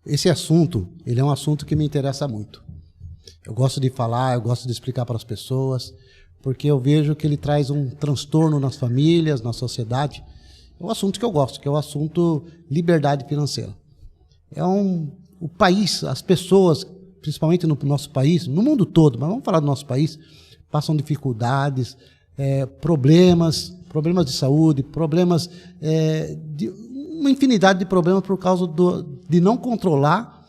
esse assunto, ele é um assunto que me interessa muito. Eu gosto de falar, eu gosto de explicar para as pessoas, porque eu vejo que ele traz um transtorno nas famílias, na sociedade. É um assunto que eu gosto, que é o assunto liberdade financeira. O país, as pessoas, principalmente no nosso país, no mundo todo, mas vamos falar do nosso país, passam dificuldades, problemas de saúde, problemas, uma infinidade de problemas por causa de não controlar,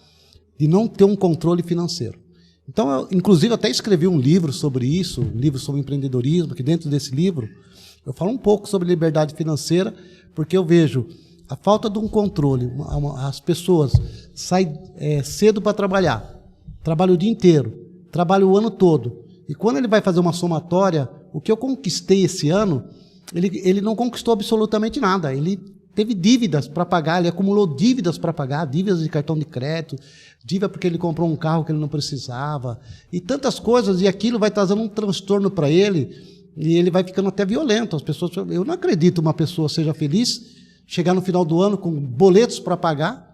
de não ter um controle financeiro. Então, eu, inclusive, até escrevi um livro sobre isso, um livro sobre empreendedorismo, que dentro desse livro eu falo um pouco sobre liberdade financeira, porque eu vejo a falta de um controle. As pessoas saem cedo para trabalhar, trabalham o dia inteiro, trabalham o ano todo, e quando ele vai fazer uma somatória, o que eu conquistei esse ano, ele não conquistou absolutamente nada. Ele teve dívidas para pagar, ele acumulou dívidas para pagar, dívidas de cartão de crédito, dívida porque ele comprou um carro que ele não precisava, e tantas coisas, e aquilo vai trazendo um transtorno para ele, e ele vai ficando até violento. As pessoas, eu não acredito uma pessoa seja feliz, chegar no final do ano com boletos para pagar.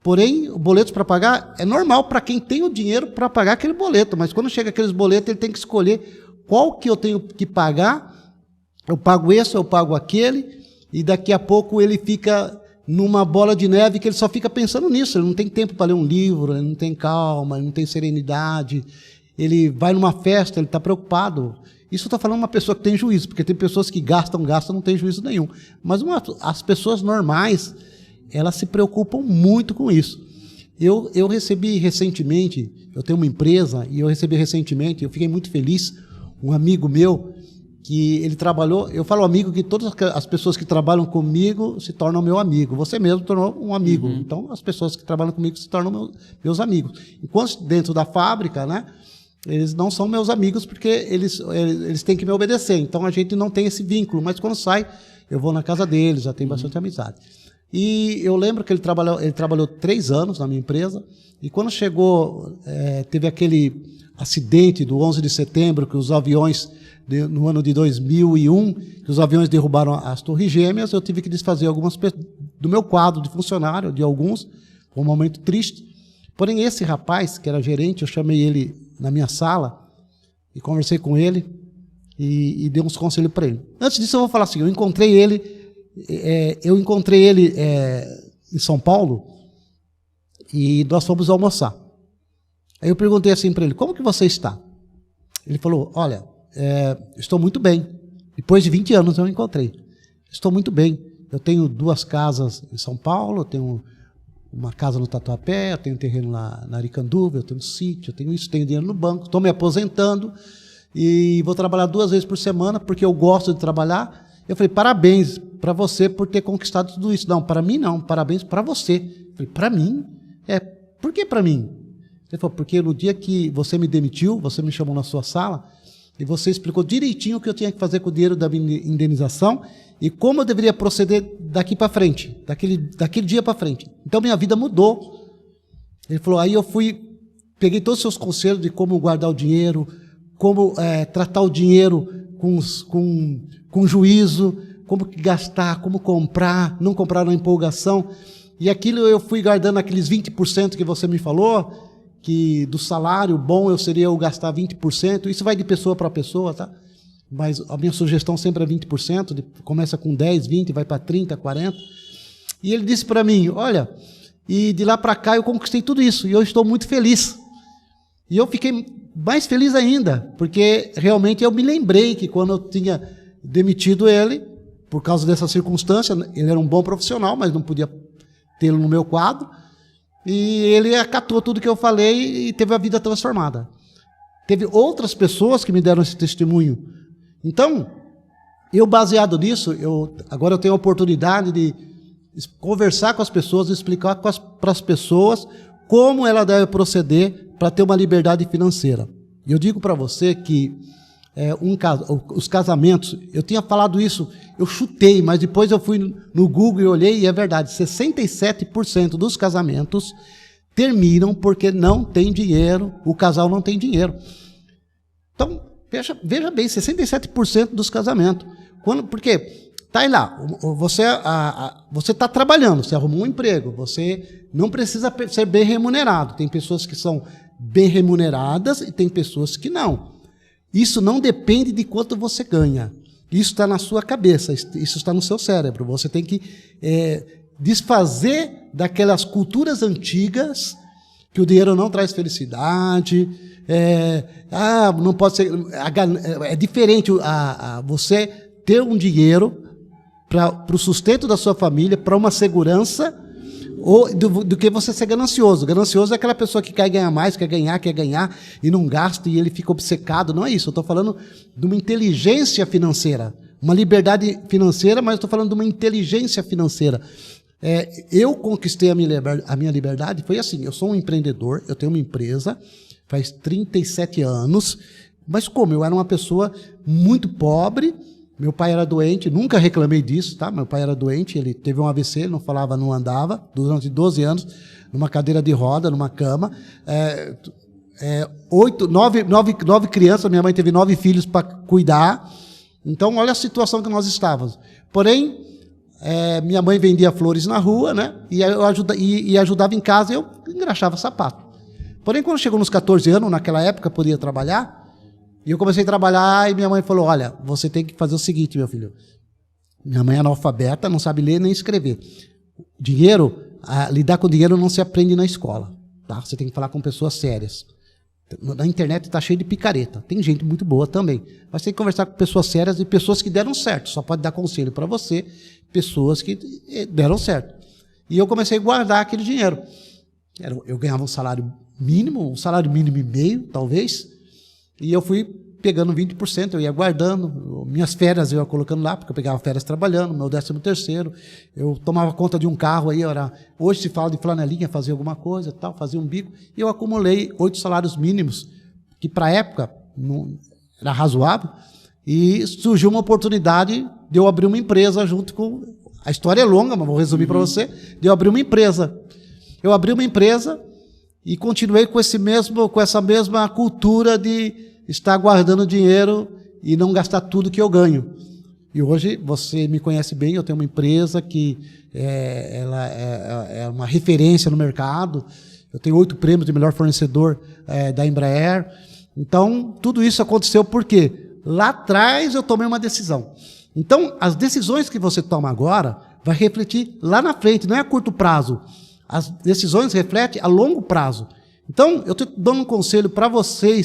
Porém, boletos para pagar é normal para quem tem o dinheiro para pagar aquele boleto, mas quando chega aqueles boletos, ele tem que escolher qual que eu tenho que pagar. Eu pago esse, eu pago aquele, e daqui a pouco ele fica numa bola de neve que ele só fica pensando nisso. Ele não tem tempo para ler um livro, ele não tem calma, ele não tem serenidade. Ele vai numa festa, ele está preocupado. Isso eu estou falando de uma pessoa que tem juízo, porque tem pessoas que gastam, não tem juízo nenhum. Mas as pessoas normais, elas se preocupam muito com isso. Eu recebi recentemente, eu tenho uma empresa, e eu recebi recentemente, eu fiquei muito feliz, um amigo meu, que ele trabalhou, eu falo amigo que todas as pessoas que trabalham comigo se tornam meu amigo. Você mesmo tornou um amigo. Uhum. Então, as pessoas que trabalham comigo se tornam meus amigos. Enquanto dentro da fábrica, né, eles não são meus amigos porque eles têm que me obedecer. Então, a gente não tem esse vínculo. Mas quando sai, eu vou na casa deles, já tem bastante amizade. E eu lembro que ele trabalhou 3 anos na minha empresa. E quando chegou, teve aquele acidente do 11 de setembro, que os aviões... no ano de 2001, que os aviões derrubaram as Torres Gêmeas, eu tive que desfazer algumas do meu quadro de funcionário, de alguns, foi um momento triste. Porém, esse rapaz, que era gerente, eu chamei ele na minha sala e conversei com ele e dei uns conselhos para ele. Antes disso, eu vou falar assim, eu encontrei ele em São Paulo e nós fomos almoçar. Aí eu perguntei assim para ele, como que você está? Ele falou, olha, estou muito bem. Depois de 20 anos eu encontrei. Estou muito bem. Eu tenho 2 casas em São Paulo, eu tenho uma casa no Tatuapé, eu tenho um terreno lá na Aricanduva, eu tenho um sítio, eu tenho isso, tenho dinheiro no banco, estou me aposentando e vou trabalhar 2 vezes por semana porque eu gosto de trabalhar. Eu falei, parabéns para você por ter conquistado tudo isso. Não, para mim não, parabéns para você. Eu falei, para mim? Por que para mim? Ele falou, porque no dia que você me demitiu, você me chamou na sua sala, e você explicou direitinho o que eu tinha que fazer com o dinheiro da minha indenização e como eu deveria proceder daqui para frente, daquele dia para frente. Então, minha vida mudou. Ele falou, aí eu peguei todos os seus conselhos de como guardar o dinheiro, como tratar o dinheiro com juízo, como gastar, como comprar, não comprar na empolgação. E aquilo eu fui guardando aqueles 20% que você me falou, que do salário bom eu gastar 20%, isso vai de pessoa para pessoa, tá? Mas a minha sugestão sempre é 20%, começa com 10, 20, vai para 30, 40. E ele disse para mim, olha, e de lá para cá eu conquistei tudo isso, e eu estou muito feliz. E eu fiquei mais feliz ainda, porque realmente eu me lembrei que quando eu tinha demitido ele, por causa dessa circunstância, ele era um bom profissional, mas não podia tê-lo no meu quadro, e ele acatou tudo que eu falei e teve a vida transformada. Teve outras pessoas que me deram esse testemunho. Então, eu baseado nisso, agora eu tenho a oportunidade de conversar com as pessoas, explicar para as pessoas como ela deve proceder para ter uma liberdade financeira. E eu digo para você que os casamentos, eu tinha falado isso, eu chutei, mas depois eu fui no Google e olhei, e é verdade, 67% dos casamentos terminam porque não tem dinheiro, o casal não tem dinheiro. Então, veja bem, 67% dos casamentos. Por quê? Tá aí lá, você está trabalhando, você arrumou um emprego, você não precisa ser bem remunerado. Tem pessoas que são bem remuneradas e tem pessoas que não. Isso não depende de quanto você ganha. Isso está na sua cabeça, isso está no seu cérebro. Você tem que desfazer daquelas culturas antigas que o dinheiro não traz felicidade. Não pode ser. É diferente você ter um dinheiro para o sustento da sua família, para uma segurança, ou do que você ser ganancioso. Ganancioso é aquela pessoa que quer ganhar mais, quer ganhar, e não gasta, e ele fica obcecado. Não é isso, eu estou falando de uma inteligência financeira, uma liberdade financeira, mas eu estou falando de uma inteligência financeira. Eu conquistei a minha liberdade, foi assim, eu sou um empreendedor, eu tenho uma empresa, faz 37 anos, mas como? Eu era uma pessoa muito pobre. Meu pai era doente, nunca reclamei disso, tá? Meu pai era doente, ele teve um AVC, ele não falava, não andava, durante 12 anos, numa cadeira de roda, numa cama. 9 crianças, minha mãe teve 9 filhos para cuidar. Então, olha a situação que nós estávamos. Porém, minha mãe vendia flores na rua, né? E ajudava em casa, e eu engraxava sapato. Porém, quando chegou nos 14 anos, naquela época, podia trabalhar. E eu comecei a trabalhar e minha mãe falou, olha, você tem que fazer o seguinte, meu filho. Minha mãe é analfabeta, não sabe ler nem escrever. Lidar com dinheiro não se aprende na escola. Tá? Você tem que falar com pessoas sérias. Na internet está cheio de picareta. Tem gente muito boa também. Mas tem que conversar com pessoas sérias e pessoas que deram certo. Só pode dar conselho para você, pessoas que deram certo. E eu comecei a guardar aquele dinheiro. Eu ganhava um salário mínimo e meio, talvez. E eu fui pegando 20%, eu ia guardando, minhas férias eu ia colocando lá, porque eu pegava férias trabalhando, meu 13º, eu tomava conta de um carro aí, hoje se fala de flanelinha, fazer alguma coisa, tal, fazia um bico, e eu acumulei 8 salários mínimos, que para a época não era razoável, e surgiu uma oportunidade de eu abrir uma empresa junto com... A história é longa, mas vou resumir para você, de eu abrir uma empresa. Eu abri uma empresa e continuei com essa mesma cultura de estar guardando dinheiro e não gastar tudo que eu ganho. E hoje, você me conhece bem, eu tenho uma empresa que ela é uma referência no mercado, eu tenho 8 prêmios de melhor fornecedor da Embraer. Então, tudo isso aconteceu porque lá atrás eu tomei uma decisão. Então, as decisões que você toma agora vai refletir lá na frente, não é a curto prazo. As decisões refletem a longo prazo. Então, eu estou dando um conselho para você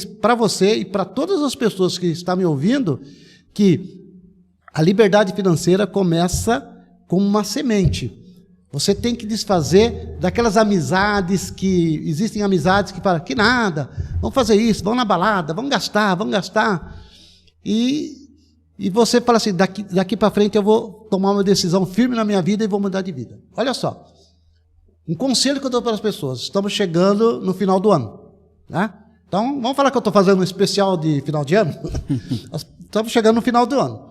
e para todas as pessoas que estão me ouvindo, que a liberdade financeira começa como uma semente. Você tem que desfazer daquelas amizades existem amizades que falam, que nada, vamos fazer isso, vamos na balada, vamos gastar. E você fala assim, daqui para frente eu vou tomar uma decisão firme na minha vida e vou mudar de vida. Olha só. Um conselho que eu dou para as pessoas, estamos chegando no final do ano, né? Então, vamos falar que eu estou fazendo um especial de final de ano? Estamos chegando no final do ano.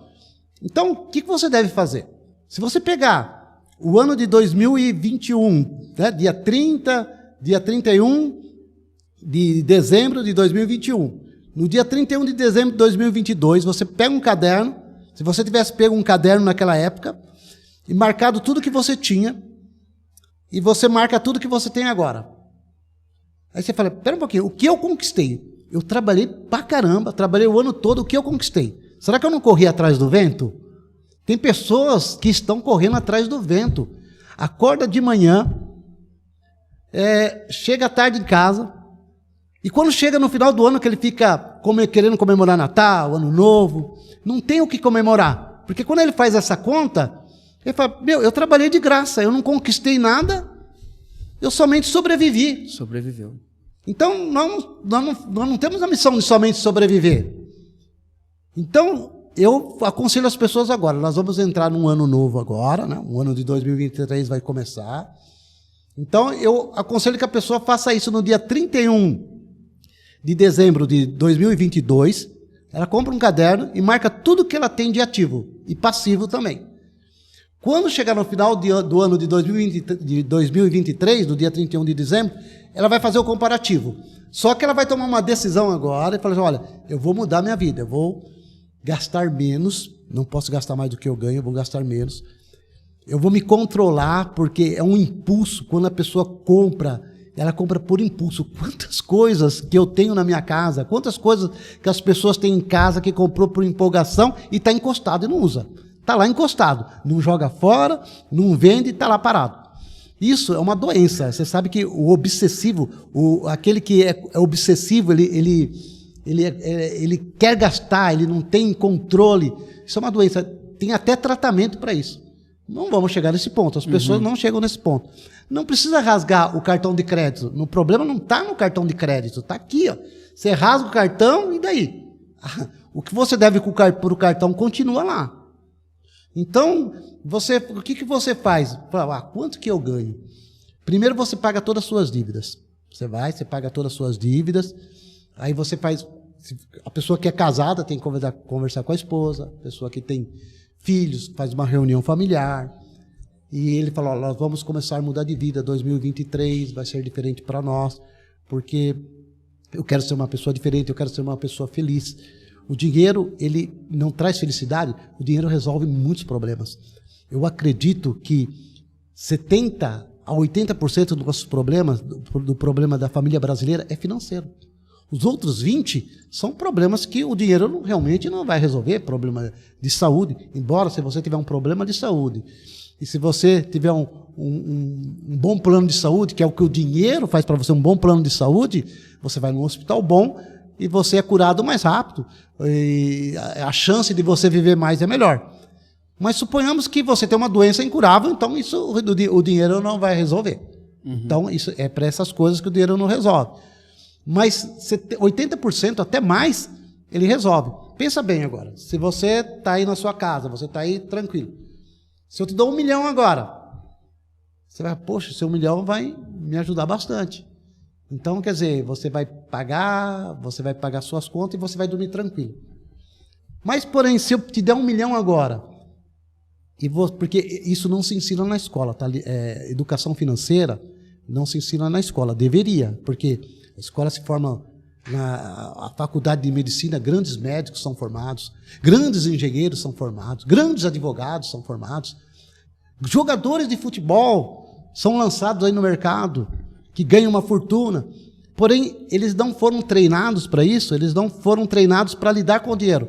Então, o que você deve fazer? Se você pegar o ano de 2021, né, dia 31 de dezembro de 2021, no dia 31 de dezembro de 2022, você pega um caderno, se você tivesse pego um caderno naquela época, e marcado tudo que você tinha, e você marca tudo que você tem agora. Aí você fala, pera um pouquinho, o que eu conquistei? Eu trabalhei pra caramba, trabalhei o ano todo, o que eu conquistei? Será que eu não corri atrás do vento? Tem pessoas que estão correndo atrás do vento. Acorda de manhã, chega à tarde em casa, e quando chega no final do ano que ele fica querendo comemorar Natal, Ano Novo, não tem o que comemorar. Porque quando ele faz essa conta... Ele fala, eu trabalhei de graça, eu não conquistei nada, eu somente sobrevivi. Sobreviveu. Então, nós não temos a missão de somente sobreviver. Então, eu aconselho as pessoas agora, nós vamos entrar num ano novo agora, né? O ano de 2023 vai começar. Então, eu aconselho que a pessoa faça isso no dia 31 de dezembro de 2022, ela compra um caderno e marca tudo que ela tem de ativo e passivo também. Quando chegar no final do ano de 2023, no dia 31 de dezembro, ela vai fazer o comparativo. Só que ela vai tomar uma decisão agora e falar assim, olha, eu vou mudar minha vida, eu vou gastar menos não posso gastar mais do que eu ganho, eu vou gastar menos. Eu vou me controlar, porque é um impulso. Quando a pessoa compra, ela compra por impulso. Quantas coisas que eu tenho na minha casa, quantas coisas que as pessoas têm em casa que comprou por empolgação e está encostado e não usa. Está lá encostado, não joga fora, não vende e está lá parado. Isso é uma doença. Você sabe que o obsessivo, aquele que é obsessivo, ele quer gastar, ele não tem controle. Isso é uma doença. Tem até tratamento para isso. Não vamos chegar nesse ponto. As pessoas não chegam nesse ponto. Não precisa rasgar o cartão de crédito. O problema não está no cartão de crédito. Está aqui. Ó. Você rasga o cartão e daí? O que você deve por o cartão continua lá. Então, o que você faz? Fala, quanto que eu ganho? Primeiro você paga todas as suas dívidas. Você paga todas as suas dívidas. Aí você faz... A pessoa que é casada tem que conversar com a esposa. A pessoa que tem filhos, faz uma reunião familiar, e ele falou, nós vamos começar a mudar de vida, 2023 vai ser diferente para nós, porque eu quero ser uma pessoa diferente, eu quero ser uma pessoa feliz. O dinheiro, ele não traz felicidade, o dinheiro resolve muitos problemas. Eu acredito que 70% a 80% dos nossos problemas, do problema da família brasileira, é financeiro. Os outros 20% são problemas que o dinheiro realmente não vai resolver, problema de saúde, embora se você tiver um problema de saúde, e se você tiver um bom plano de saúde, que é o que o dinheiro faz para você, um bom plano de saúde, você vai num hospital bom e você é curado mais rápido, e a chance de você viver mais é melhor. Mas suponhamos que você tem uma doença incurável, então isso o dinheiro não vai resolver. Então isso é para essas coisas que o dinheiro não resolve. Mas 80%, até mais, ele resolve. Pensa bem agora. Se você está aí na sua casa, você está aí tranquilo. Se eu te dou 1 milhão agora, você vai, poxa, seu 1 milhão vai me ajudar bastante. Então, quer dizer, você vai pagar suas contas e você vai dormir tranquilo. Mas, porém, se eu te der 1 milhão agora, porque isso não se ensina na escola, tá? Educação financeira não se ensina na escola. Deveria, porque... A escola se forma na faculdade de medicina, grandes médicos são formados, grandes engenheiros são formados, grandes advogados são formados, jogadores de futebol são lançados aí no mercado, que ganham uma fortuna. Porém, eles não foram treinados para isso, eles não foram treinados para lidar com o dinheiro.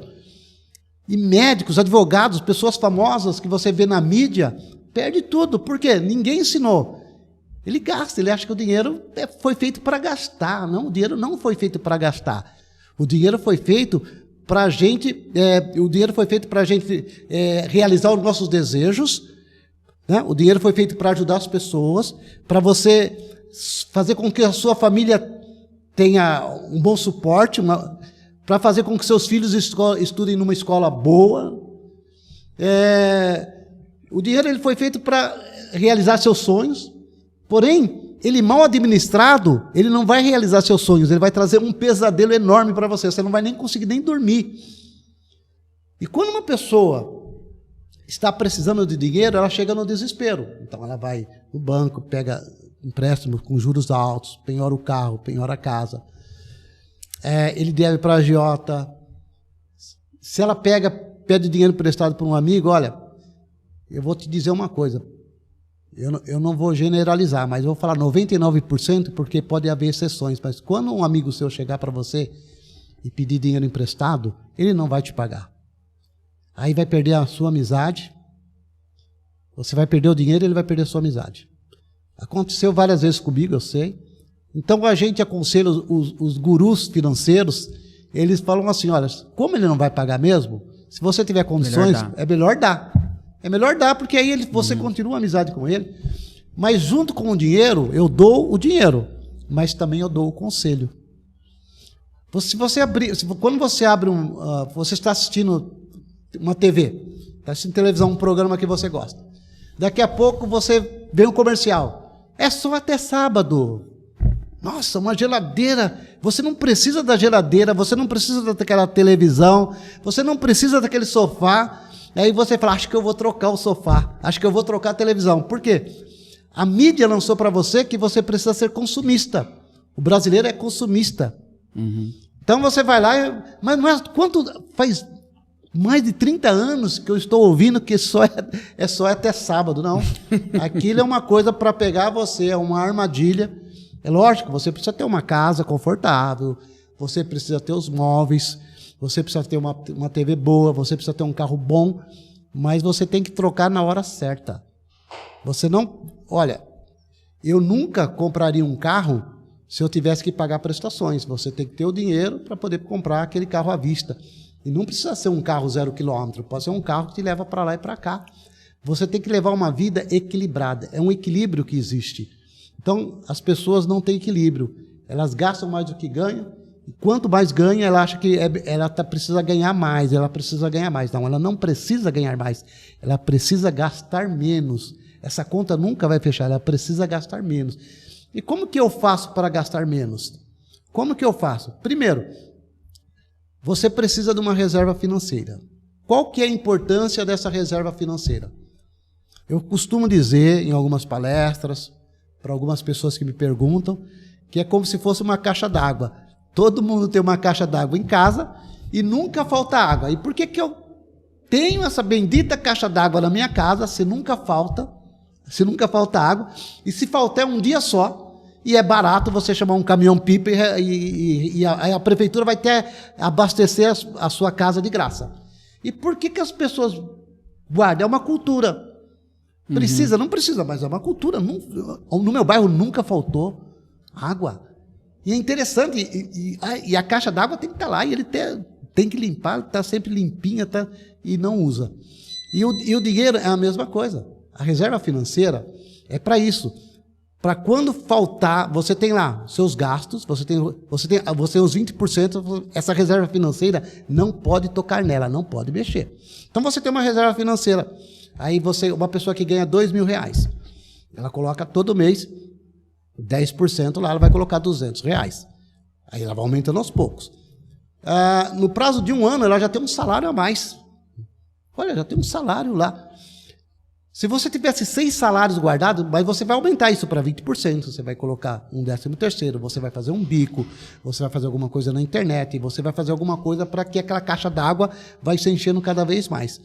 E médicos, advogados, pessoas famosas que você vê na mídia, perde tudo. Por quê? Ninguém ensinou. Ele gasta, ele acha que o dinheiro foi feito para gastar. Não, o dinheiro não foi feito para gastar. O dinheiro foi feito para a gente, realizar os nossos desejos, né? O dinheiro foi feito para ajudar as pessoas, para você fazer com que a sua família tenha um bom suporte, para fazer com que seus filhos estudem numa escola boa. O dinheiro ele foi feito para realizar seus sonhos. Porém, ele mal administrado, ele não vai realizar seus sonhos, ele vai trazer um pesadelo enorme para você, você não vai nem conseguir nem dormir. E quando uma pessoa está precisando de dinheiro, ela chega no desespero. Então ela vai no banco, pega empréstimo com juros altos, penhora o carro, penhora a casa. Ele deve para a agiota. Se ela pede dinheiro emprestado para um amigo, olha, eu vou te dizer uma coisa, eu não vou generalizar, mas eu vou falar 99%, porque pode haver exceções. Mas quando um amigo seu chegar para você e pedir dinheiro emprestado, ele não vai te pagar. Aí vai perder a sua amizade, você vai perder o dinheiro e ele vai perder a sua amizade. Aconteceu várias vezes comigo, eu sei. Então a gente aconselha os gurus financeiros, eles falam assim, olha, como ele não vai pagar mesmo, se você tiver condições, é melhor dar. É melhor dar, porque aí você continua a amizade com ele. Mas junto com o dinheiro, eu dou o dinheiro, mas também eu dou o conselho. Quando você abre você está assistindo uma TV, está assistindo televisão, um programa que você gosta. Daqui a pouco você vê um comercial. É só até sábado. Nossa, uma geladeira. Você não precisa da geladeira, você não precisa daquela televisão, você não precisa daquele sofá. Aí você fala, acho que eu vou trocar o sofá, acho que eu vou trocar a televisão. Por quê? A mídia lançou para você que você precisa ser consumista. O brasileiro é consumista. Então você vai lá, mas não é, mais de 30 anos que eu estou ouvindo que só é até sábado. Não. Aquilo é uma coisa para pegar você, é uma armadilha. É lógico, você precisa ter uma casa confortável, você precisa ter os móveis, você precisa ter uma TV boa, você precisa ter um carro bom, mas você tem que trocar na hora certa. Você não... Olha, eu nunca compraria um carro se eu tivesse que pagar prestações. Você tem que ter o dinheiro para poder comprar aquele carro à vista. E não precisa ser um carro 0 km, pode ser um carro que te leva para lá e para cá. Você tem que levar uma vida equilibrada. É um equilíbrio que existe. Então, as pessoas não têm equilíbrio. Elas gastam mais do que ganham. E quanto mais ganha, ela acha que ela precisa ganhar mais. Ela precisa ganhar mais. Não, ela não precisa ganhar mais. Ela precisa gastar menos. Essa conta nunca vai fechar. Ela precisa gastar menos. E como que eu faço para gastar menos? Como que eu faço? Primeiro, você precisa de uma reserva financeira. Qual que é a importância dessa reserva financeira? Eu costumo dizer em algumas palestras, para algumas pessoas que me perguntam, que é como se fosse uma caixa d'água. Todo mundo tem uma caixa d'água em casa e nunca falta água. E por que que eu tenho essa bendita caixa d'água na minha casa se nunca falta água? E se faltar um dia só, e é barato você chamar um caminhão-pipa e a prefeitura vai abastecer a sua casa de graça. E por que que as pessoas guardam? É uma cultura. Precisa, não precisa, mas é uma cultura. No meu bairro nunca faltou água. E é interessante, e a caixa d'água tem que estar lá, e ele tem que limpar, está sempre limpinha, e não usa. E o dinheiro é a mesma coisa. A reserva financeira é para isso. Para quando faltar, você tem lá seus gastos, você tem os 20%, essa reserva financeira não pode tocar nela, não pode mexer. Então você tem uma reserva financeira, aí uma pessoa que ganha R$2.000, ela coloca todo mês 10% lá, ela vai colocar R$200. Aí ela vai aumentando aos poucos. No prazo de 1 ano, ela já tem um salário a mais. Olha, já tem um salário lá. Se você tivesse 6 salários guardados, mas você vai aumentar isso para 20%, você vai colocar um 13º, você vai fazer um bico, você vai fazer alguma coisa na internet, você vai fazer alguma coisa para que aquela caixa d'água vai se enchendo cada vez mais.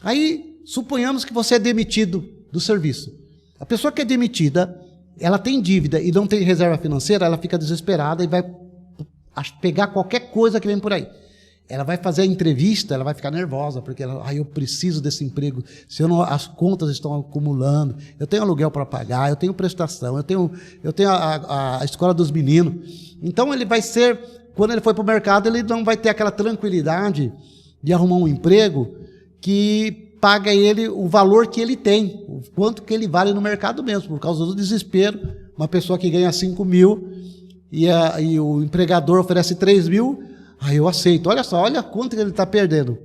Aí, suponhamos que você é demitido do serviço. A pessoa que é demitida, ela tem dívida e não tem reserva financeira, ela fica desesperada e vai pegar qualquer coisa que vem por aí. Ela vai fazer a entrevista, ela vai ficar nervosa, porque eu preciso desse emprego, as contas estão acumulando, eu tenho aluguel para pagar, eu tenho prestação, eu tenho a escola dos meninos. Então ele vai ser, quando ele for para o mercado, ele não vai ter aquela tranquilidade de arrumar um emprego que paga ele o valor que ele tem, o quanto que ele vale no mercado mesmo, por causa do desespero. Uma pessoa que ganha 5 mil e o empregador oferece 3 mil, eu aceito. Olha só, olha quanto que ele está perdendo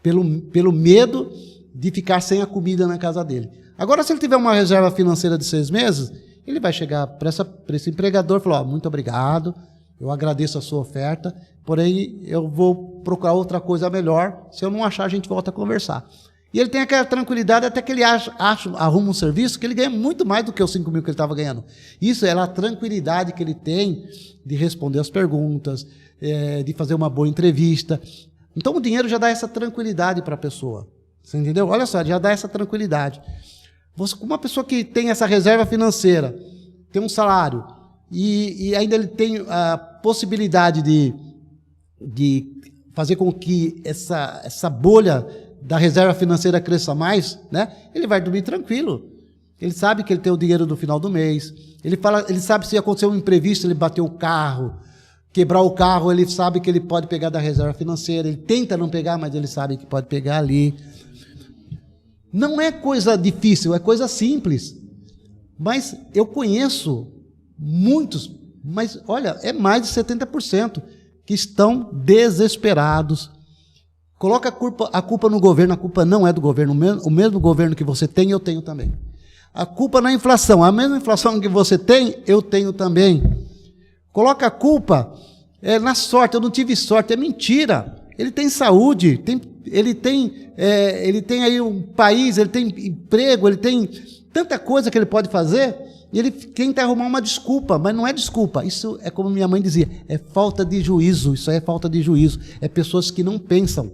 pelo medo de ficar sem a comida na casa dele. Agora, se ele tiver uma reserva financeira de 6 meses, ele vai chegar para esse empregador e falar: muito obrigado, eu agradeço a sua oferta, porém eu vou procurar outra coisa melhor. Se eu não achar, a gente volta a conversar. E ele tem aquela tranquilidade até que ele arruma um serviço que ele ganha muito mais do que os 5 mil que ele estava ganhando. Isso é a tranquilidade que ele tem de responder as perguntas, de fazer uma boa entrevista. Então o dinheiro já dá essa tranquilidade para a pessoa. Você entendeu? Olha só, já dá essa tranquilidade. Uma pessoa que tem essa reserva financeira, tem um salário, e ainda ele tem a possibilidade de fazer com que essa bolha da reserva financeira cresça mais, né? Ele vai dormir tranquilo. Ele sabe que ele tem o dinheiro no final do mês. Ele sabe se acontecer um imprevisto, ele bateu o carro, quebrar o carro, ele sabe que ele pode pegar da reserva financeira. Ele tenta não pegar, mas ele sabe que pode pegar ali. Não é coisa difícil, é coisa simples. Mas eu conheço muitos, mas olha, é mais de 70% que estão desesperados. Coloca a culpa no governo, a culpa não é do governo. O mesmo governo que você tem, eu tenho também. A culpa na inflação, a mesma inflação que você tem, eu tenho também. Coloca a culpa na sorte, eu não tive sorte, é mentira. Ele tem saúde, ele tem aí um país, ele tem emprego, ele tem tanta coisa que ele pode fazer, e ele tenta arrumar uma desculpa, mas não é desculpa. Isso é como minha mãe dizia, é falta de juízo, isso é falta de juízo, é pessoas que não pensam.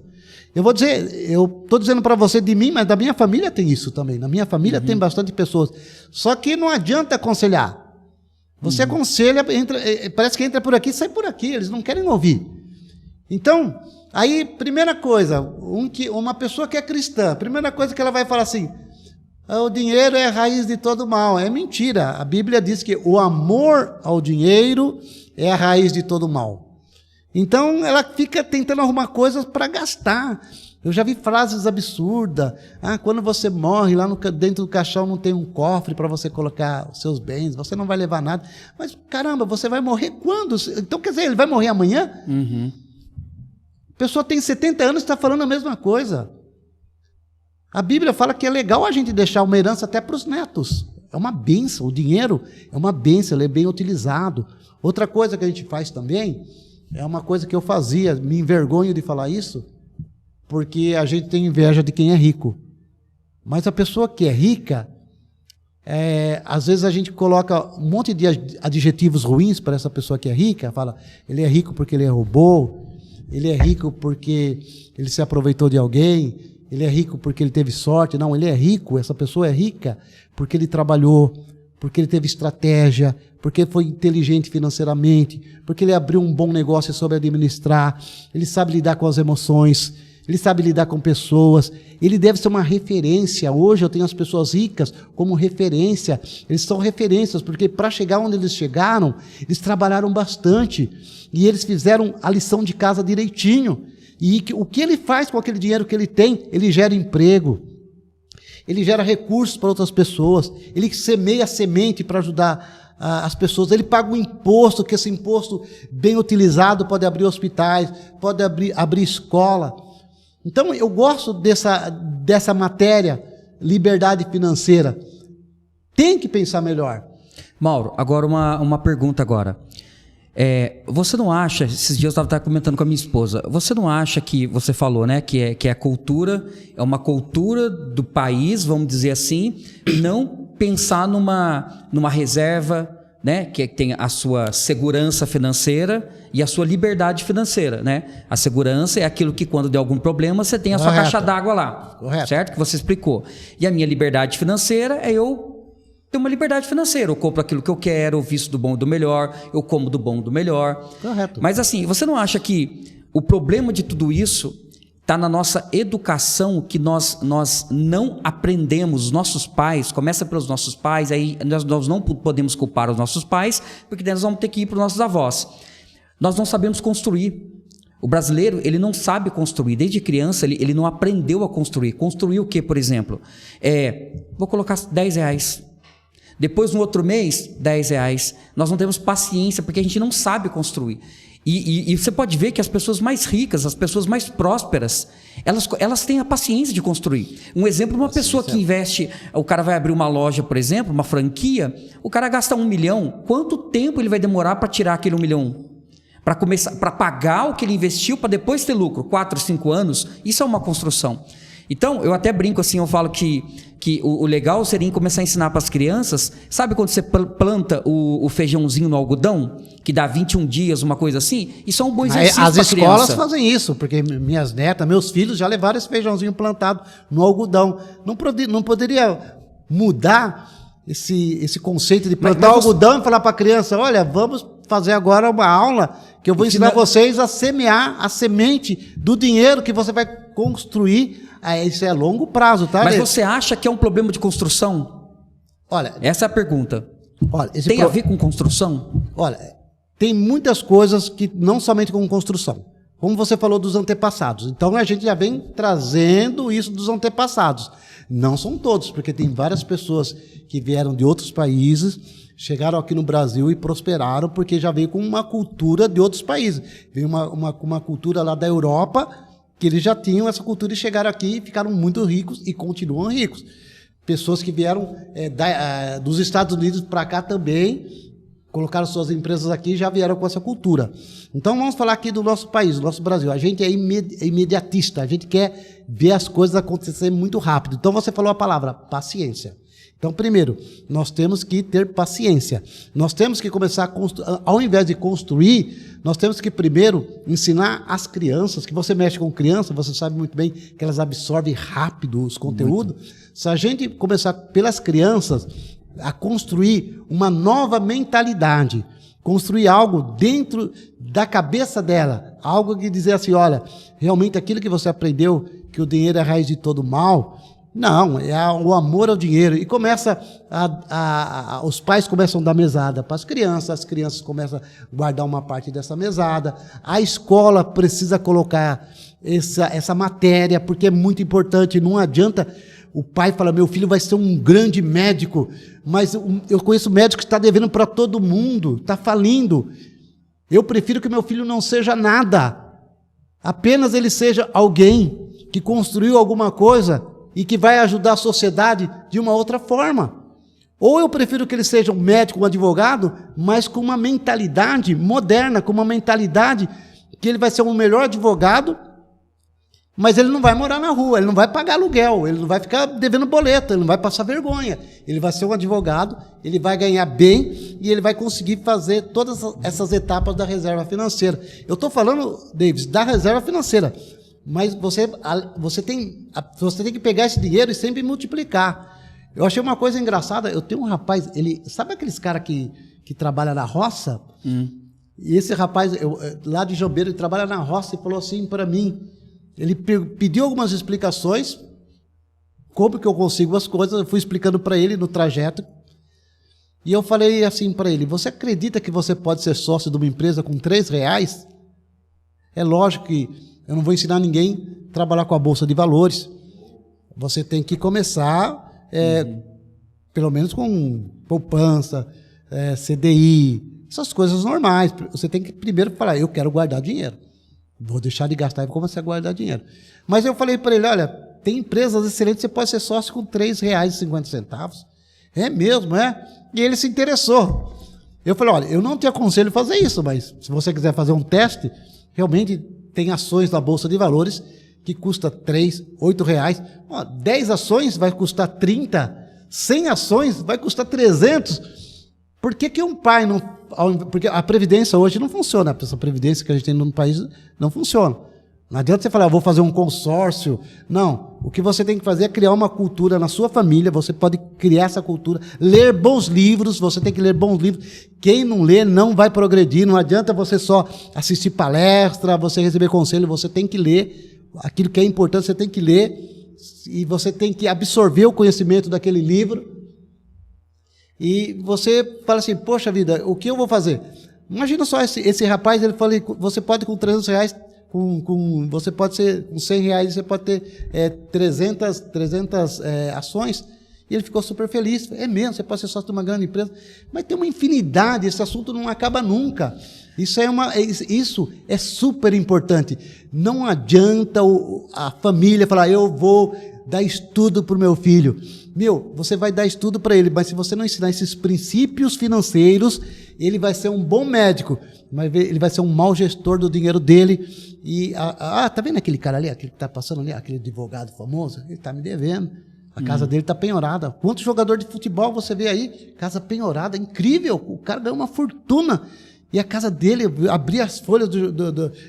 Eu vou dizer, eu estou dizendo para você de mim, mas da minha família tem isso também. Na minha família tem bastante pessoas. Só que não adianta aconselhar. Você aconselha, parece que entra por aqui e sai por aqui. Eles não querem ouvir. Então, aí, primeira coisa, uma pessoa que é cristã, primeira coisa que ela vai falar assim, o dinheiro é a raiz de todo mal. É mentira. A Bíblia diz que o amor ao dinheiro é a raiz de todo mal. Então, ela fica tentando arrumar coisas para gastar. Eu já vi frases absurdas. Quando você morre, lá dentro do caixão não tem um cofre para você colocar os seus bens, você não vai levar nada. Mas, caramba, você vai morrer quando? Então, quer dizer, ele vai morrer amanhã? A pessoa tem 70 anos e está falando a mesma coisa. A Bíblia fala que é legal a gente deixar uma herança até para os netos. É uma bênção. O dinheiro é uma bênção, ele é bem utilizado. Outra coisa que a gente faz também, é uma coisa que eu fazia, me envergonho de falar isso, porque a gente tem inveja de quem é rico. Mas a pessoa que é rica, às vezes a gente coloca um monte de adjetivos ruins para essa pessoa que é rica, fala, ele é rico porque ele roubou, ele é rico porque ele se aproveitou de alguém, ele é rico porque ele teve sorte. Não, ele é rico, essa pessoa é rica porque ele trabalhou, porque ele teve estratégia, porque ele foi inteligente financeiramente, porque ele abriu um bom negócio e soube administrar, ele sabe lidar com as emoções, ele sabe lidar com pessoas, ele deve ser uma referência. Hoje eu tenho as pessoas ricas como referência, eles são referências, porque para chegar onde eles chegaram, eles trabalharam bastante, e eles fizeram a lição de casa direitinho, e o que ele faz com aquele dinheiro que ele tem, ele gera emprego, ele gera recursos para outras pessoas, ele semeia semente para ajudar as pessoas, ele paga um imposto, que esse imposto bem utilizado pode abrir hospitais, pode abrir escola. Então eu gosto dessa matéria, liberdade financeira. Tem que pensar melhor. Mauro, agora uma pergunta agora. Você não acha, esses dias eu estava comentando com a minha esposa, você não acha que, você falou, né, que a cultura, é uma cultura do país, vamos dizer assim, não pensar numa reserva, né, que tem a sua segurança financeira e a sua liberdade financeira, né? A segurança é aquilo que quando der algum problema, você tem a sua caixa d'água lá, certo? Que você explicou. E a minha liberdade financeira é eu ter uma liberdade financeira. Eu compro aquilo que eu quero, eu visto do bom e do melhor, eu como do bom e do melhor. Correto. Mas assim, você não acha que o problema de tudo isso está na nossa educação, que nós não aprendemos, os nossos pais, começa pelos nossos pais, aí nós não podemos culpar os nossos pais, porque daí nós vamos ter que ir para os nossos avós. Nós não sabemos construir. O brasileiro, ele não sabe construir. Desde criança, ele não aprendeu a construir. Construir o quê, por exemplo? Vou colocar R$10. Depois, no outro mês, R$10. Nós não temos paciência, porque a gente não sabe construir. E você pode ver que as pessoas mais ricas, as pessoas mais prósperas, elas têm a paciência de construir. Um exemplo, uma pessoa que investe, o cara vai abrir uma loja, por exemplo, uma franquia, o cara gasta 1 milhão, quanto tempo ele vai demorar para tirar aquele 1 milhão? Para começar, para pagar o que ele investiu, para depois ter lucro, 4, 5 anos, isso é uma construção. Então, eu até brinco assim, eu falo que o legal seria começar a ensinar para as crianças, sabe quando você planta o feijãozinho no algodão, que dá 21 dias, uma coisa assim? Isso é um bom exercício para a criança. As escolas fazem isso, porque minhas netas, meus filhos já levaram esse feijãozinho plantado no algodão. Não poderia mudar esse conceito de plantar algodão e falar para a criança, olha, vamos fazer agora uma aula que eu vou ensinar vocês a semear a semente do dinheiro que você vai construir. Isso é a longo prazo, tá? Mas você acha que é um problema de construção? Olha, essa é a pergunta. Olha, tem a ver com construção? Olha, tem muitas coisas que não somente com construção. Como você falou dos antepassados. Então a gente já vem trazendo isso dos antepassados. Não são todos, porque tem várias pessoas que vieram de outros países, chegaram aqui no Brasil e prosperaram, porque já veio com uma cultura de outros países. Veio uma cultura lá da Europa, que eles já tinham essa cultura e chegaram aqui e ficaram muito ricos e continuam ricos. Pessoas que vieram dos Estados Unidos para cá também, colocaram suas empresas aqui e já vieram com essa cultura. Então vamos falar aqui do nosso país, do nosso Brasil. A gente é imediatista, a gente quer ver as coisas acontecerem muito rápido. Então você falou a palavra paciência. Então, primeiro, nós temos que ter paciência. Nós temos que começar a construir, ao invés de construir, nós temos que primeiro ensinar as crianças, que você mexe com criança, você sabe muito bem que elas absorvem rápido os conteúdos. Se a gente começar pelas crianças a construir uma nova mentalidade, construir algo dentro da cabeça dela, algo que dizer assim, olha, realmente aquilo que você aprendeu, que o dinheiro é a raiz de todo mal, não, é o amor ao dinheiro. E começa os pais começam a dar mesada para as crianças começam a guardar uma parte dessa mesada, a escola precisa colocar essa matéria, porque é muito importante. Não adianta o pai falar, meu filho vai ser um grande médico, mas eu conheço médico que está devendo para todo mundo, está falindo. Eu prefiro que meu filho não seja nada, apenas ele seja alguém que construiu alguma coisa e que vai ajudar a sociedade de uma outra forma. Ou eu prefiro que ele seja um médico, um advogado, mas com uma mentalidade moderna, com uma mentalidade que ele vai ser um melhor advogado, mas ele não vai morar na rua, ele não vai pagar aluguel, ele não vai ficar devendo boleto, ele não vai passar vergonha. Ele vai ser um advogado, ele vai ganhar bem e ele vai conseguir fazer todas essas etapas da reserva financeira. Eu estou falando, Davis, da reserva financeira. Mas você tem que pegar esse dinheiro e sempre multiplicar. Eu achei uma coisa engraçada. Eu tenho um rapaz, sabe aqueles caras que trabalham na roça? E esse rapaz, lá de Jambeiro, ele trabalha na roça e falou assim para mim. Ele pediu algumas explicações, como que eu consigo as coisas. Eu fui explicando para ele no trajeto. E eu falei assim para ele, você acredita que você pode ser sócio de uma empresa com R$3? É lógico que eu não vou ensinar ninguém a trabalhar com a Bolsa de Valores. Você tem que começar, pelo menos com poupança, CDI, essas coisas normais. Você tem que primeiro falar, eu quero guardar dinheiro. Vou deixar de gastar e vou começar a guardar dinheiro. Mas eu falei para ele, olha, tem empresas excelentes, você pode ser sócio com R$3,50. É mesmo, é? E ele se interessou. Eu falei, olha, eu não te aconselho a fazer isso, mas se você quiser fazer um teste, realmente tem ações da Bolsa de Valores que custa R$8. 10 ações vai custar 30, 100 ações vai custar 300. Por que um pai não... Porque a Previdência hoje não funciona, essa Previdência que a gente tem no país não funciona. Não adianta você falar, vou fazer um consórcio. Não, o que você tem que fazer é criar uma cultura na sua família, você pode criar essa cultura, ler bons livros, você tem que ler bons livros. Quem não lê não vai progredir, não adianta você só assistir palestra, você receber conselho, você tem que ler aquilo que é importante, você tem que ler e você tem que absorver o conhecimento daquele livro. E você fala assim, poxa vida, o que eu vou fazer? Imagina só esse rapaz, ele falou, você pode com R$300, você pode ser com R$100, você pode ter 300 ações, e ele ficou super feliz. É mesmo, você pode ser sócio de uma grande empresa, mas tem uma infinidade, esse assunto não acaba nunca. Isso é super importante. Não adianta a família falar, eu vou dar estudo para o meu filho. Você vai dar estudo para ele, mas se você não ensinar esses princípios financeiros, ele vai ser um bom médico, mas ele vai ser um mau gestor do dinheiro dele. E tá vendo aquele cara ali, aquele que está passando ali, aquele advogado famoso? Ele está me devendo. A casa dele está penhorada. Quantos jogadores de futebol você vê aí? Casa penhorada, incrível. O cara ganhou uma fortuna. E a casa dele, abria as folhas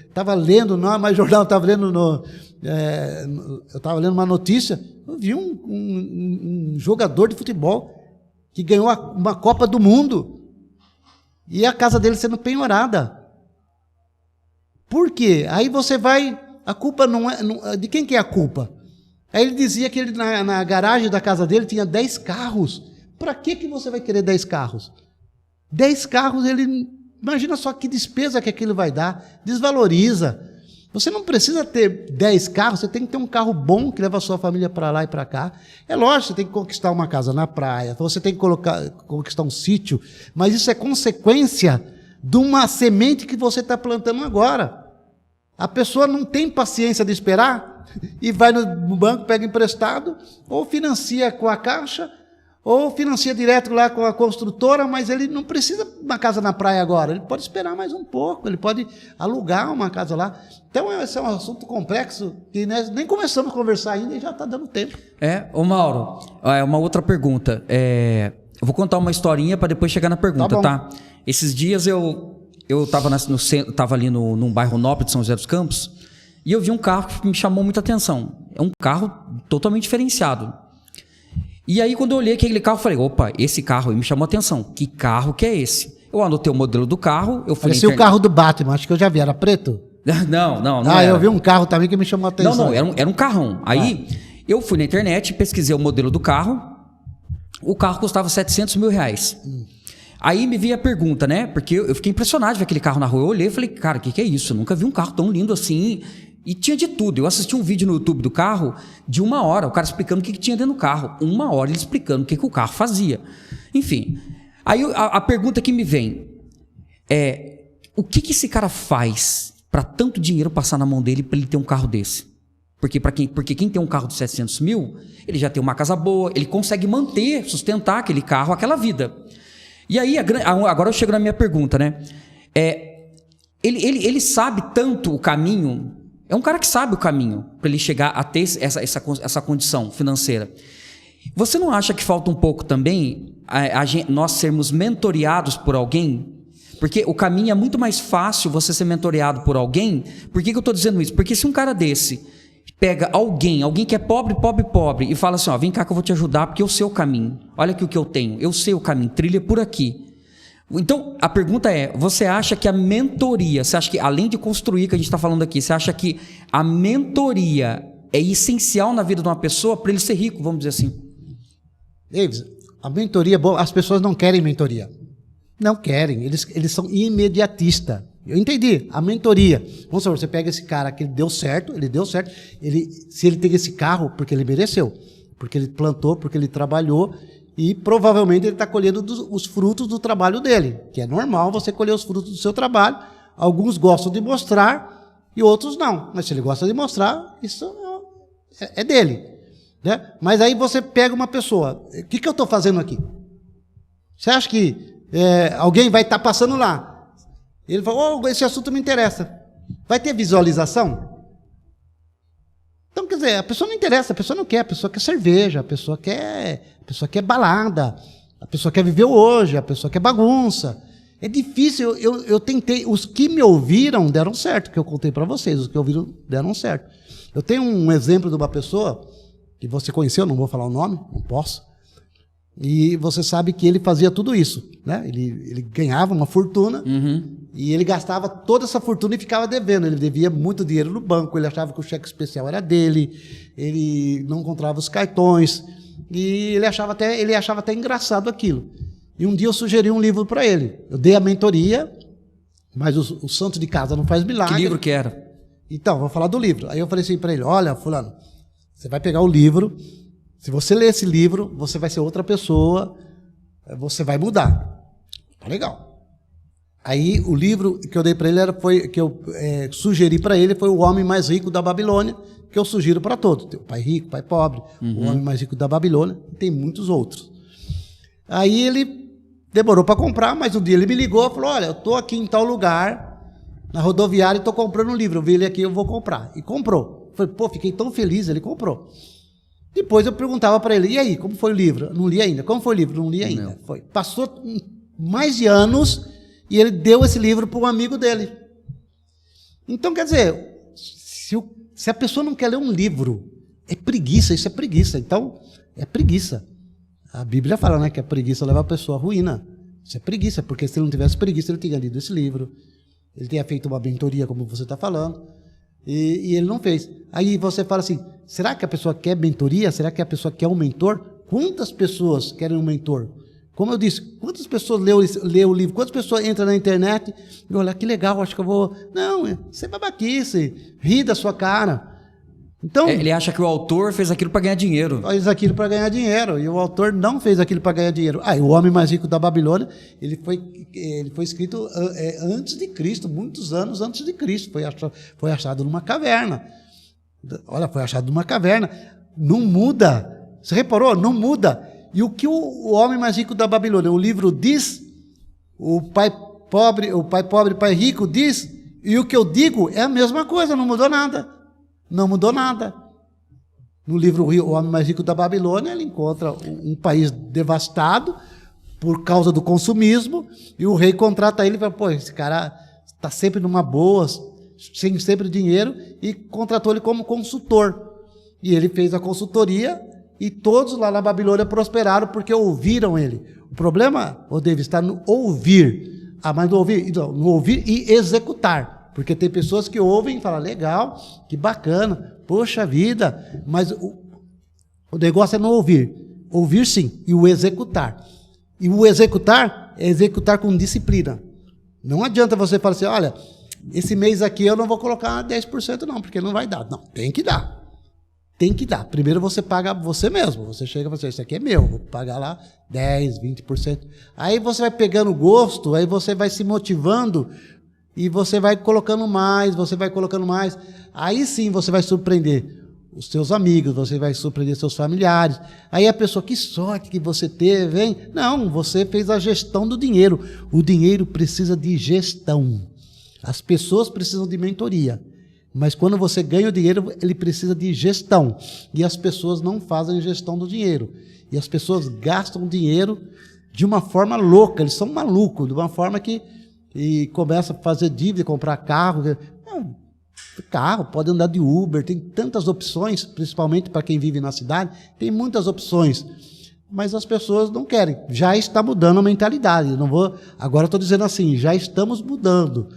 estava lendo, não é mais jornal, estava lendo eu estava lendo uma notícia, eu vi um jogador de futebol que ganhou uma Copa do Mundo e a casa dele sendo penhorada. Por quê? Aí você vai, a culpa não é, de quem que é a culpa? Aí ele dizia que ele, na garagem da casa dele tinha 10 carros. Para que você vai querer 10 carros? 10 carros, imagina só que despesa que aquilo vai dar, desvaloriza. Você não precisa ter 10 carros, você tem que ter um carro bom que leva a sua família para lá e para cá. É lógico, você tem que conquistar uma casa na praia, você tem que conquistar um sítio, mas isso é consequência de uma semente que você está plantando agora. A pessoa não tem paciência de esperar e vai no banco, pega emprestado, ou financia com a Caixa, Ou financia direto lá com a construtora, mas ele não precisa de uma casa na praia agora. Ele pode esperar mais um pouco, ele pode alugar uma casa lá. Então, esse é um assunto complexo que nós nem começamos a conversar ainda e já está dando tempo. Ô Mauro, uma outra pergunta. Eu vou contar uma historinha para depois chegar na pergunta, tá? Esses dias eu estava ali num bairro nobre de São José dos Campos e eu vi um carro que me chamou muita atenção. É um carro totalmente diferenciado. E aí, quando eu olhei aquele carro, eu falei, opa, esse carro aí me chamou a atenção. Que carro que é esse? Eu anotei o modelo do carro, eu fui Parecia o carro do Batman, acho que eu já vi, era preto? Não era. Eu vi um carro também que me chamou a atenção. Era um carrão. Aí, eu fui na internet, pesquisei o modelo do carro, o carro custava R$700 mil. Aí me veio a pergunta, né? Porque eu fiquei impressionado de ver aquele carro na rua. Eu olhei e falei, cara, o que é isso? Eu nunca vi um carro tão lindo assim. E tinha de tudo. Eu assisti um vídeo no YouTube do carro de 1 hora, o cara explicando o que tinha dentro do carro. 1 hora ele explicando o que o carro fazia. Enfim. Aí a pergunta que me vem é: o que esse cara faz para tanto dinheiro passar na mão dele para ele ter um carro desse? Porque quem tem um carro de 700 mil, ele já tem uma casa boa, ele consegue manter, sustentar aquele carro, aquela vida. E aí, agora eu chego na minha pergunta, né? Ele sabe tanto o caminho. É um cara que sabe o caminho para ele chegar a ter essa condição financeira. Você não acha que falta um pouco também nós sermos mentoreados por alguém? Porque o caminho é muito mais fácil você ser mentoreado por alguém. Por que eu estou dizendo isso? Porque se um cara desse pega alguém que é pobre, e fala assim, vem cá que eu vou te ajudar porque eu sei o caminho. Olha aqui o que eu tenho, eu sei o caminho, trilha por aqui. Então, a pergunta é, você acha que a mentoria, você acha que, além de construir, que a gente está falando aqui, você acha que a mentoria é essencial na vida de uma pessoa para ele ser rico, vamos dizer assim? Davis, a mentoria, as pessoas não querem mentoria. Não querem, eles são imediatistas. Eu entendi, a mentoria. Vamos supor, você pega esse cara que ele deu certo, se ele tem esse carro, porque ele mereceu, porque ele plantou, porque ele trabalhou, e provavelmente ele está colhendo os frutos do trabalho dele, que é normal você colher os frutos do seu trabalho. Alguns gostam de mostrar e outros não. Mas se ele gosta de mostrar, isso é dele. Né? Mas aí você pega uma pessoa, o que eu estou fazendo aqui? Você acha que alguém vai estar passando lá? Ele fala, esse assunto me interessa. Vai ter visualização? Então, quer dizer, a pessoa não interessa, a pessoa não quer, a pessoa quer cerveja, a pessoa quer balada, a pessoa quer viver hoje, a pessoa quer bagunça. É difícil, eu tentei, os que me ouviram deram certo, que eu contei para vocês, os que ouviram deram certo. Eu tenho um exemplo de uma pessoa que você conheceu, não vou falar o nome, não posso, e você sabe que ele fazia tudo isso, né? Ele ganhava uma fortuna, e ele gastava toda essa fortuna e ficava devendo. Ele devia muito dinheiro no banco, ele achava que o cheque especial era dele, ele não encontrava os cartões, e ele achava até engraçado aquilo. E um dia eu sugeri um livro para ele. Eu dei a mentoria, mas o santo de casa não faz milagre. Que livro que era? Então, vou falar do livro. Aí eu falei assim para ele, olha, fulano, você vai pegar o livro, se você ler esse livro, você vai ser outra pessoa, você vai mudar. Tá legal. Aí o livro que eu dei para ele que eu sugeri para ele foi O Homem Mais Rico da Babilônia, que eu sugiro para todos. Tem o Pai Rico, Pai Pobre, O Homem Mais Rico da Babilônia, e tem muitos outros. Aí ele demorou para comprar, mas um dia ele me ligou e falou, olha, eu estou aqui em tal lugar, na rodoviária, e estou comprando um livro, eu vi ele aqui, eu vou comprar. E comprou. Eu falei, fiquei tão feliz, ele comprou. Depois eu perguntava para ele, e aí, como foi o livro? Não li ainda. Como foi o livro? Não li ainda. Passou mais de anos e ele deu esse livro para um amigo dele. Então, quer dizer, se a pessoa não quer ler um livro, é preguiça, isso é preguiça. Então, é preguiça. A Bíblia fala, né, que a preguiça leva a pessoa à ruína. Isso é preguiça, porque se ele não tivesse preguiça, ele teria lido esse livro. Ele teria feito uma mentoria, como você está falando. E ele não fez. Aí você fala assim, será que a pessoa quer mentoria? Será que a pessoa quer um mentor? Quantas pessoas querem um mentor? Como eu disse, quantas pessoas lê o livro? Quantas pessoas entram na internet e olha, que legal, acho que eu vou... Não, isso é babaquice, ri da sua cara. Então, ele acha que o autor fez aquilo para ganhar dinheiro. Fez aquilo para ganhar dinheiro, e o autor não fez aquilo para ganhar dinheiro. O Homem Mais Rico da Babilônia, ele foi escrito antes de Cristo, muitos anos antes de Cristo. Foi achado numa caverna. Olha, foi achado numa caverna. Não muda. Você reparou? Não muda. E o que o homem mais rico da Babilônia, o livro diz, o pai pobre, pai rico diz, e o que eu digo é a mesma coisa, não mudou nada. Não mudou nada. No livro O Homem Mais Rico da Babilônia, ele encontra um país devastado por causa do consumismo, e o rei contrata ele e fala, pô, esse cara está sempre numa boa, sem sempre dinheiro, e contratou ele como consultor. E ele fez a consultoria, e todos lá na Babilônia prosperaram porque ouviram ele. O problema, David, está no ouvir. Mas no ouvir e executar. Porque tem pessoas que ouvem e falam, legal, que bacana, poxa vida, mas o negócio é não ouvir. Ouvir sim, e o executar. E o executar é executar com disciplina. Não adianta você falar assim, olha, esse mês aqui eu não vou colocar 10% não, porque não vai dar. Não, tem que dar. Tem que dar. Primeiro você paga você mesmo. Você chega e fala assim, isso aqui é meu, vou pagar lá 10%, 20%. Aí você vai pegando gosto, aí você vai se motivando e você vai colocando mais, Aí sim você vai surpreender os seus amigos, você vai surpreender seus familiares. Aí a pessoa, que sorte que você teve, hein? Não, você fez a gestão do dinheiro. O dinheiro precisa de gestão. As pessoas precisam de mentoria. Mas quando você ganha o dinheiro, ele precisa de gestão. E as pessoas não fazem gestão do dinheiro. E as pessoas gastam dinheiro de uma forma louca. Eles são malucos, de uma forma que começa a fazer dívida, comprar carro. Não, carro, pode andar de Uber, tem tantas opções, principalmente para quem vive na cidade, tem muitas opções. Mas as pessoas não querem. Já está mudando a mentalidade. Agora estou dizendo assim, já estamos mudando.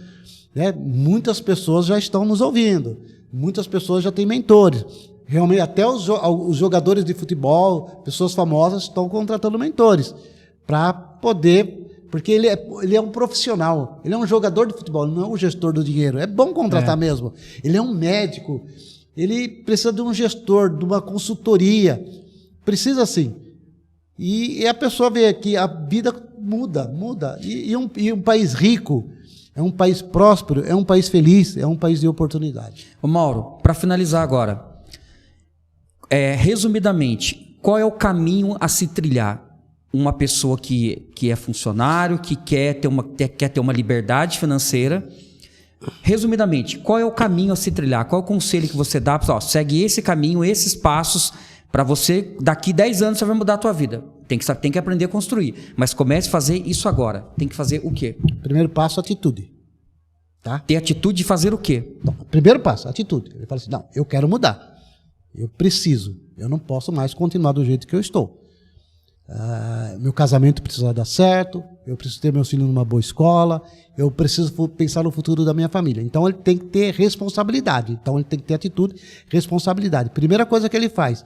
Muitas pessoas já estão nos ouvindo, muitas pessoas já têm mentores, realmente até os jogadores de futebol, pessoas famosas estão contratando mentores, para poder, porque ele é um profissional, ele é um jogador de futebol, não é um gestor do dinheiro, é bom contratar mesmo, ele é um médico, ele precisa de um gestor, de uma consultoria, precisa sim, e a pessoa vê que a vida muda, e um país rico, é um país próspero, é um país feliz, é um país de oportunidade. Ô Mauro, para finalizar agora, resumidamente, qual é o caminho a se trilhar? Uma pessoa que é funcionário, que quer ter uma liberdade financeira. Resumidamente, qual é o caminho a se trilhar? Qual é o conselho que você dá? Segue esse caminho, esses passos, para você, daqui 10 anos, você vai mudar a tua vida. Tem que aprender a construir. Mas comece a fazer isso agora. Tem que fazer o quê? Primeiro passo, atitude. Tá? Ter atitude de fazer o quê? Não, primeiro passo, atitude. Ele fala assim, não, eu quero mudar. Eu preciso. Eu não posso mais continuar do jeito que eu estou. Meu casamento precisa dar certo. Eu preciso ter meus filhos numa boa escola. Eu preciso pensar no futuro da minha família. Então, ele tem que ter responsabilidade. Então, ele tem que ter atitude, responsabilidade. Primeira coisa que ele faz...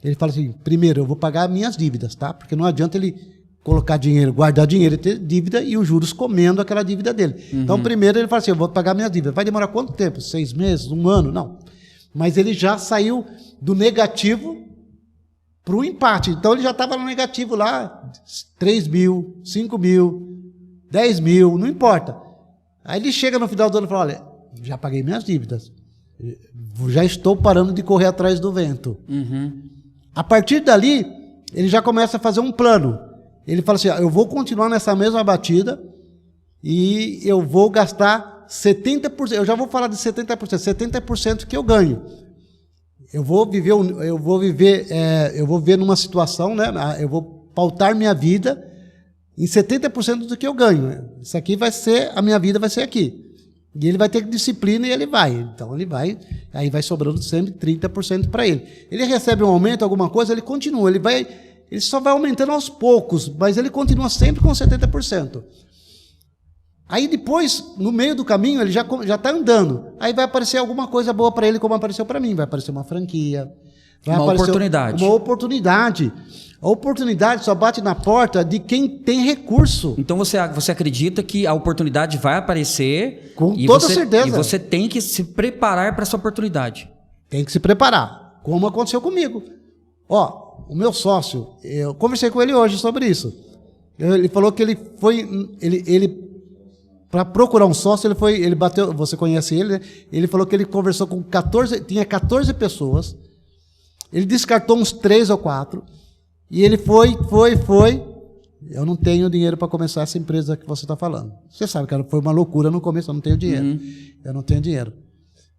Ele fala assim, primeiro, eu vou pagar minhas dívidas, tá? Porque não adianta ele colocar dinheiro, guardar dinheiro e ter dívida e os juros comendo aquela dívida dele. Uhum. Então, primeiro ele fala assim, eu vou pagar minhas dívidas. Vai demorar quanto tempo? 6 meses? 1 ano? Não. Mas ele já saiu do negativo para o empate. Então, ele já estava no negativo lá, 3 mil, 5 mil, 10 mil, não importa. Aí ele chega no final do ano e fala, olha, já paguei minhas dívidas. Já estou parando de correr atrás do vento. Uhum. A partir dali, ele já começa a fazer um plano. Ele fala assim, eu vou continuar nessa mesma batida e eu vou gastar 70%, eu já vou falar de 70% que eu ganho. Eu vou viver numa situação, né? Eu vou pautar minha vida em 70% do que eu ganho. Isso aqui vai ser, a minha vida vai ser aqui. E ele vai ter disciplina e ele vai. Então ele vai, aí vai sobrando sempre 30% para ele. Ele recebe um aumento, alguma coisa, ele continua. Ele só vai aumentando aos poucos, mas ele continua sempre com 70%. Aí depois, no meio do caminho, ele já está andando. Aí vai aparecer alguma coisa boa para ele, como apareceu para mim. Vai aparecer uma franquia. Vai aparecer oportunidade. Uma oportunidade. A oportunidade só bate na porta de quem tem recurso. Então você acredita que a oportunidade vai aparecer com toda certeza. E você tem que se preparar para essa oportunidade. Tem que se preparar, como aconteceu comigo. O meu sócio, eu conversei com ele hoje sobre isso. Ele falou que ele foi... Para procurar um sócio, ele bateu... Você conhece ele, né? Ele falou que ele conversou com 14... Tinha 14 pessoas. Ele descartou uns 3 ou 4... E ele foi. Eu não tenho dinheiro para começar essa empresa que você está falando. Você sabe, cara, foi uma loucura no começo, eu não tenho dinheiro. Eu não tenho dinheiro.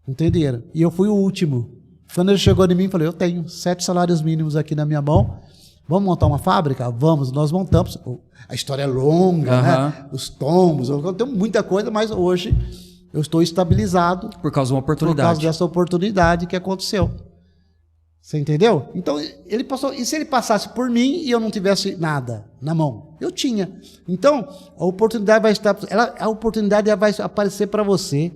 Não tenho dinheiro. E eu fui o último. Quando ele chegou em mim, eu falei, eu tenho 7 salários mínimos aqui na minha mão. Vamos montar uma fábrica? Vamos, nós montamos. A história é longa, né? Os tombos, eu tenho muita coisa, mas hoje eu estou estabilizado. Por causa de uma oportunidade. Por causa dessa oportunidade que aconteceu. Você entendeu? Então, ele passou. E se ele passasse por mim e eu não tivesse nada na mão? Eu tinha. Então, a oportunidade vai estar. A oportunidade vai aparecer para você.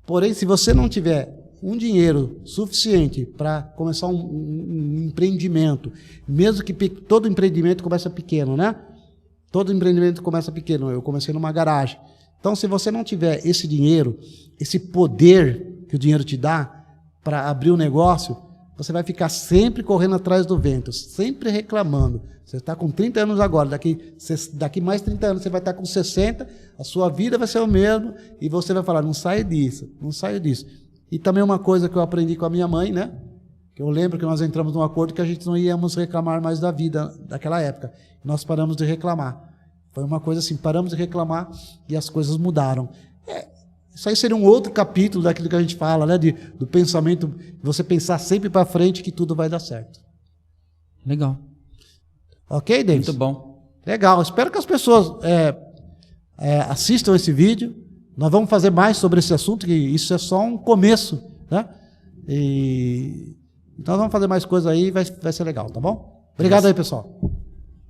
Porém, se você não tiver um dinheiro suficiente para começar um empreendimento, mesmo que todo empreendimento começa pequeno, né? Todo empreendimento começa pequeno. Eu comecei numa garagem. Então, se você não tiver esse dinheiro, esse poder que o dinheiro te dá para abrir um negócio, você vai ficar sempre correndo atrás do vento, sempre reclamando. Você está com 30 anos agora, daqui mais 30 anos você vai estar com 60, a sua vida vai ser o mesmo, e você vai falar, não saio disso, não saio disso. E também uma coisa que eu aprendi com a minha mãe, né? Que eu lembro que nós entramos num acordo que a gente não íamos reclamar mais da vida daquela época. Nós paramos de reclamar. Foi uma coisa assim, paramos de reclamar e as coisas mudaram. Isso aí seria um outro capítulo daquilo que a gente fala, né? Do pensamento, você pensar sempre para frente que tudo vai dar certo. Legal. Ok, Davis? Muito bom. Legal. Espero que as pessoas assistam esse vídeo. Nós vamos fazer mais sobre esse assunto, que isso é só um começo, né? Então vamos fazer mais coisas aí, vai ser legal, tá bom? Obrigado aí, pessoal.